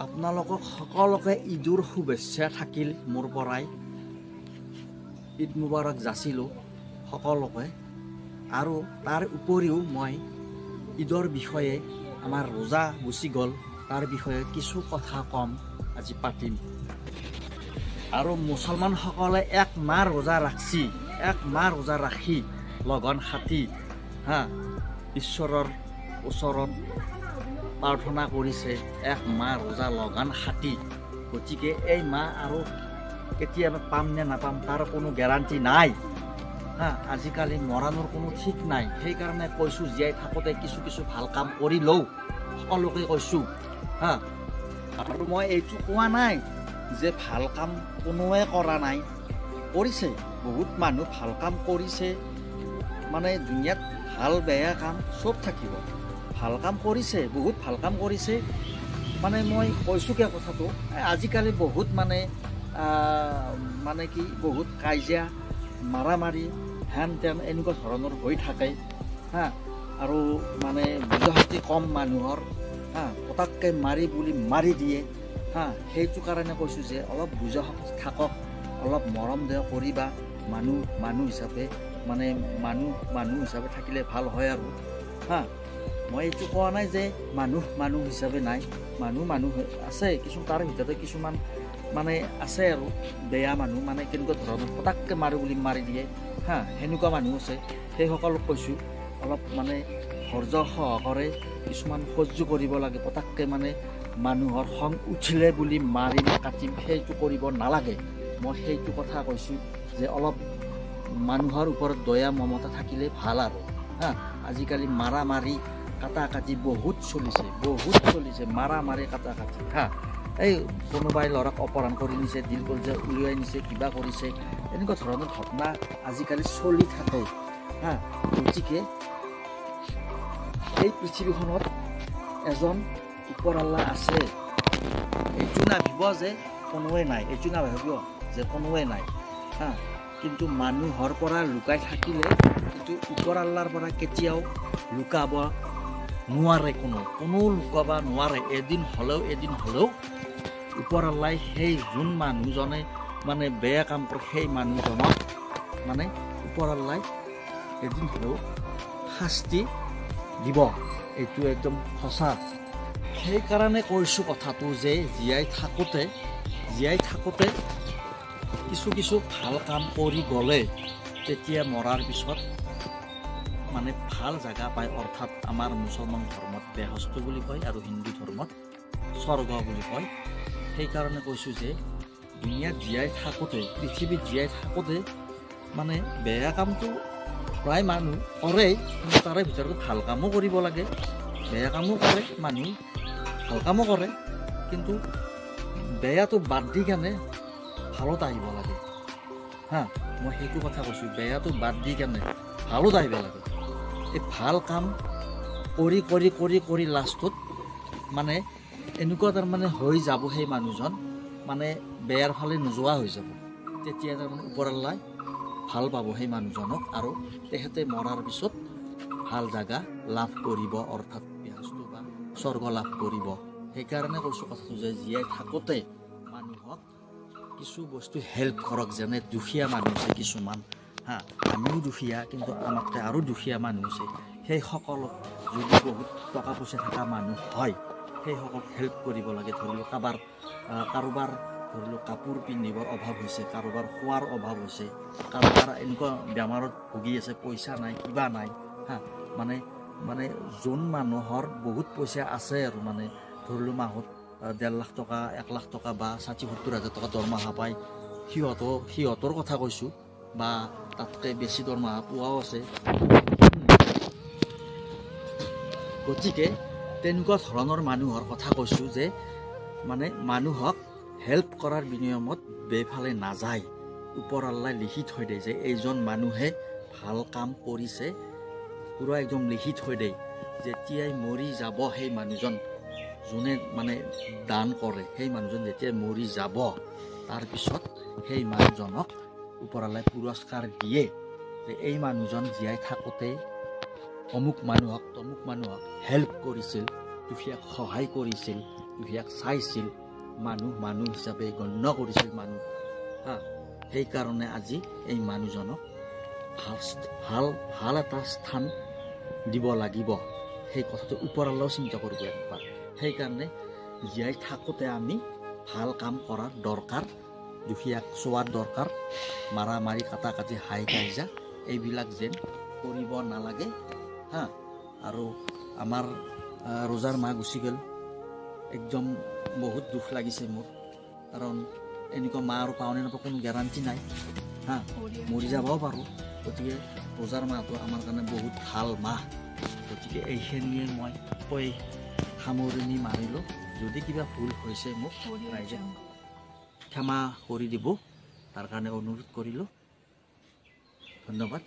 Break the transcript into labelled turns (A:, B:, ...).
A: আপোনালোকক সকলোকে ঈদৰ শুভেচ্ছা থাকিল মোৰ পৰাই। ঈদ মুবাৰক যাচিলোঁ সকলোকে। আৰু তাৰ উপৰিও মই ঈদৰ বিষয়ে আমাৰ ৰোজা গুচি গ'ল তাৰ বিষয়ে কিছু কথা কম, আজি পাতিম। আৰু মুছলমানসকলে এক মাহ ৰোজা ৰাখছি, এক মাহ ৰোজা ৰাখি লগন খাটি ঈশ্বৰৰ ওচৰত প্ৰাৰ্থনা কৰিছে, এক মাহ ৰোজা লগান খাটি। গতিকে এই মাহ আৰু কেতিয়াবা পাম নে নাপাম তাৰ কোনো গেৰাণ্টি নাই। আজিকালি মৰাণৰ কোনো ঠিক নাই। সেইকাৰণে কৈছোঁ জীয়াই থাকোঁতে কিছু কিছু ভাল কাম কৰি লওঁ, সকলোকে কৈছোঁ। আৰু মই এইটো কোৱা নাই যে ভাল কাম কোনোৱে কৰা নাই, কৰিছে বহুত মানুহ ভাল কাম কৰিছে। মানে দুনিয়াত ভাল বেয়া কাম চব থাকিব। ভাল কাম কৰিছে, বহুত ভাল কাম কৰিছে। মানে মই কৈছোঁ কিয় কথাটো, আজিকালি বহুত মানে কি বহুত কাজিয়া মাৰামাৰি হেন তেন এনেকুৱা ধৰণৰ হৈ থাকে। আৰু মানে বুজাশক্তি কম মানুহৰ, পটাককৈ মাৰি দিয়ে। সেইটো কাৰণে কৈছোঁ যে অলপ বুজাশক্তি থাকক, অলপ মৰম দয়া কৰিবা। মানুহ হিচাপে মানে মানুহ হিচাপে থাকিলে ভাল হয় আৰু। মই এইটো কোৱা নাই যে মানুহ হিচাপে নাই, মানুহ আছে কিছু, তাৰ ভিতৰতে কিছুমান মানে আছে আৰু বেয়া মানুহ, মানে কেনেকুৱা ধৰণৰ পটাককৈ মাৰো বুলি মাৰি দিয়ে। সেনেকুৱা মানুহ আছে। সেইসকলক কৈছোঁ অলপ মানে ধৈৰ্য সহকাৰে কিছুমান সহ্য কৰিব লাগে। পটাককৈ মানে মানুহৰ খং উঠিলে বুলি মাৰিম কাটিম সেইটো কৰিব নালাগে। মই সেইটো কথা কৈছোঁ যে অলপ মানুহৰ ওপৰত দয়া মমতা থাকিলে ভাল আৰু। আজিকালি মাৰি কাটা কাটি বহুত চলিছে মাৰি কাটা কাটি। এই কোনোবাই ল'ৰাক অপহৰণ কৰি নিছে, দিল কলিজা উলিয়াই নিছে, কিবা কৰিছে, এনেকুৱা ধৰণৰ ঘটনা আজিকালি চলি থাকে। গতিকে এই পৃথিৱীখনত এজন ওপৰ আল্লাহ আছে। এইটো নাভাবিব যে কোনোৱে নাই, এইটো নাভাবিব যে কোনোৱে নাই। কিন্তু মানুহৰ পৰা লুকাই থাকিলে কিন্তু ওপৰ আল্লাৰ পৰা কেতিয়াও লুকাব নোৱাৰে, কোনো লুকাব নোৱাৰে। এদিন হ'লেও ওপৰ আল্লাই সেই যোন মানুহজনে মানে বেয়া কাম কৰে সেই মানুহজনক মানে ওপৰ আল্লাই এদিন হ'লেও শাস্তি দিব। এইটো একদম সঁচা। সেইকাৰণে কৈছোঁ কথাটো যে জীয়াই থাকোঁতে কিছু ভাল কাম কৰি গ'লে তেতিয়া মৰাৰ পিছত মানে ভাল জেগা পায়। অৰ্থাৎ আমাৰ মুছলমান ধৰ্মত বেহস্ত বুলি কয় আৰু হিন্দু ধৰ্মত স্বৰ্গ বুলি কয়। সেইকাৰণে কৈছোঁ যে দুনিয়াত জীয়াই থাকোঁতে, পৃথিৱীত জীয়াই থাকোঁতে মানে বেয়া কামটো প্ৰায় মানুহ কৰেই, কিন্তু তাৰে ভিতৰত ভাল কামো কৰিব লাগে। বেয়া কামো কৰে মানুহ, ভাল কামো কৰে, কিন্তু বেয়াটো বাদ দি কেনে ভালত আহিব লাগে। মই সেইটো কথা কৈছোঁ, বেয়াটো বাদ দি কেনে ভালত আহিব লাগে। এই ভাল কাম কৰি লাষ্টত মানে এনেকুৱা তাৰমানে হৈ যাব সেই মানুহজন মানে বেয়াৰ ফালে নোযোৱা হৈ যাব। তেতিয়া তাৰমানে ওপৰ আল্লাই ভাল পাব সেই মানুহজনক আৰু তেখেতে মৰাৰ পিছত ভাল জাগা লাভ কৰিব, অৰ্থাৎ বেহস্ত বা স্বৰ্গ লাভ কৰিব। সেইকাৰণে কৈছোঁ কথাটো যে জীয়াই থাকোঁতে মানুহক কিছু বস্তু হেল্প কৰক। যেনে দুখীয়া মানুহ আছে কিছুমান, আমিও দুখীয়া, কিন্তু আমাতকৈ আৰু দুখীয়া মানুহ আছে। সেইসকলক যদি বহুত টকা পইচা থকা মানুহ হয় সেইসকলক হেল্প কৰিব লাগে। ধৰি লওক কাৰোবাৰ ধৰি লওক কাপোৰ পিন্ধিবৰ অভাৱ হৈছে, কাৰোবাৰ খোৱাৰ অভাৱ হৈছে, কাৰোবাৰ এনেকুৱা বেমাৰত ভুগি আছে, পইচা নাই, কিবা নাই। মানে যোন মানুহৰ বহুত পইচা আছে আৰু মানে ধৰি লওক মাহত 1.5 লাখ টকা 1 লাখ টকা বা 60-70 হাজাৰ টকা দৰমহা পায়, সিহঁতৰ কথা কৈছোঁ, বা তাতকৈ বেছি দৰমহা পোৱাও আছে। গতিকে তেনেকুৱা ধৰণৰ মানুহৰ কথা কৈছোঁ যে মানে মানুহক হেল্প কৰাৰ বিনিময়ত বেফালে নাযায়। ওপৰ আল্লাই লিখি থৈ দিয়ে যে এইজন মানুহে ভাল কাম কৰিছে, পুৰা একদম লিখি থৈ দিয়ে। যেতিয়াই মৰি যাব সেই মানুহজন, যোনে মানে দান কৰে, সেই মানুহজন যেতিয়া মৰি যাব তাৰপিছত সেই মানুহজনক ওপৰ আল্লাই পুৰস্কাৰ দিয়ে যে এই মানুহজন জীয়াই থাকোঁতে অমুক মানুহক হেল্প কৰিছিল, দুখীয়াক সহায় কৰিছিল, ইয়াক চাইছিল, মানুহ হিচাপে গণ্য কৰিছিল মানুহ হা। সেইকাৰণে আজি এই মানুহজনক ভাল এটা স্থান দিব লাগিব। সেই কথাটো ওপৰলৈও চিন্তা কৰিব একবাৰ। সেইকাৰণে জীয়াই থাকোঁতে আমি ভাল কাম কৰাৰ দৰকাৰ, দুখীয়াক চোৱাৰ দৰকাৰ, মাৰা মাৰি কাটা কাটি হাই কাজিয়া এইবিলাক যেন কৰিব নালাগে হা। আৰু আমাৰ ৰজাৰ মা গুচি গ'ল, একদম বহুত দুখ লাগিছে মোৰ, কাৰণ এনেকুৱা মা আৰু পাওনে নাপাওঁ কোনো গেৰাণ্টি নাই হা, মৰি যাবও পাৰোঁ। গতিকে ৰজাৰ মাহটো আমাৰ কাৰণে বহুত ভাল মাহ। গতিকে এইখিনিয়ে মই কৈ সামৰণি মাৰিলোঁ। যদি কিবা ভুল হৈছে মোক ৰাইজে ক্ষমা কৰি দিব, তাৰ কাৰণে অনুৰোধ কৰিলোঁ। ধন্যবাদ।